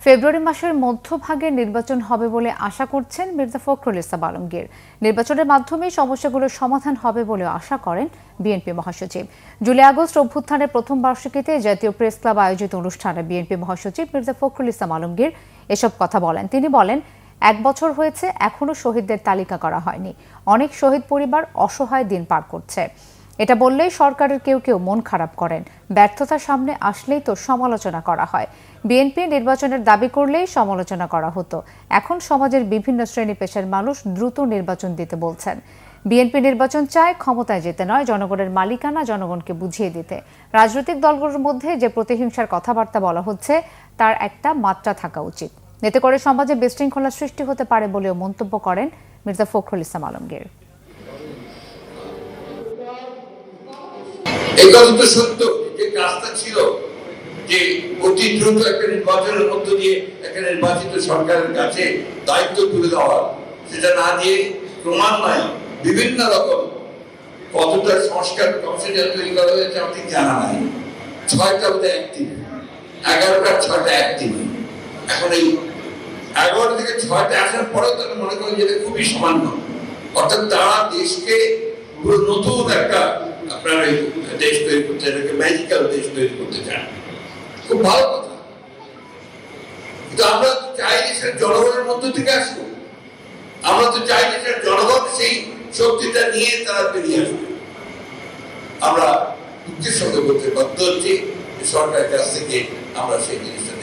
ফেব্রুয়ারি মাসের মধ্যভাগে নির্বাচন হবে বলে আশা করছেন মির্জা ফখরুল ইসলাম আলমগীর। নির্বাচনের মাধ্যমে সমস্যাগুলোর সমাধান হবে বলে আশা করেন বিএনপি মহাসচিব। জুলাই আগস্ট অভ্যুত্থানের প্রথম বার্ষিকীতে জাতীয় প্রেস ক্লাব আয়োজিত অনুষ্ঠানে বিএনপি মহাসচিব মির্জা ফখরুল ইসলাম আলমগীর এসব কথা বলেন। তিনি বলেন, 1 বছর হয়েছে, এখনো শহীদদের তালিকা করা হয়নি। অনেক শহীদ পরিবার অসহায় দিন পার করছে। এটা বললেই সরকারের কেউ কেউ মন খারাপ করেন। ব্যর্থতার সামনে আসলেই তো সমালোচনা করা হয়। বিএনপি নির্বাচনের দাবি করলেই সমালোচনা করা হতো। এখন সমাজের বিভিন্ন শ্রেণী পেশার মানুষ দ্রুত নির্বাচন দিতে বলছেন। বিএনপি নির্বাচন চায় ক্ষমতায় যেতে নয়, জনগণের মালিকানা জনগণকে বুঝিয়ে দিতে। রাজনৈতিক দলগুলোর মধ্যে যে প্রতিহিংসার কথাবার্তা বলা হচ্ছে তার একটা মাত্রা থাকা উচিত। এতে করে সমাজে বিশৃঙ্খলা সৃষ্টি হতে পারে বলেও মন্তব্য করেন মির্জা ফখরুল ইসলাম আলমগীর। এই কথা তো সত্য যে কাজটা ছিল যে অতি দ্রুত একটা নির্বাচনের মধ্য দিয়ে একটা নির্বাচিত সরকারের কাছে দায়িত্ব তুলে দেওয়া, সেটা না দিয়ে ক্রমান্বয়ে বিভিন্ন রকম কতটা সংস্কার কমিশন তৈরি করা হয়েছে আমার ঠিক জানা নাই। 6টা বোধহয় অ্যাক্টিভ, 11টার 6টা অ্যাক্টিভ। এখন এই 11 থেকে 6টা আসার পরেও তারা মনে করেন যে খুবই সামান্য, অর্থাৎ তারা দেশকে পুরো নতুন একটা আপনার দেশ তৈরি করতে চান, ম্যাজিক্যাল দেশ তৈরি করতে চান। খুব ভালো কথা, কিন্তু আমরা তো চাই দেশের জনগণের মধ্য থেকে আসবো। আমরা তো চাই দেশের জনগণ সেই শক্তিটা নিয়ে তারা বেরিয়ে আসবে। আমরা দুঃখের সঙ্গে বলতে বাধ্য হচ্ছি সরকারের কাছ থেকে আমরা সেই জিনিসটা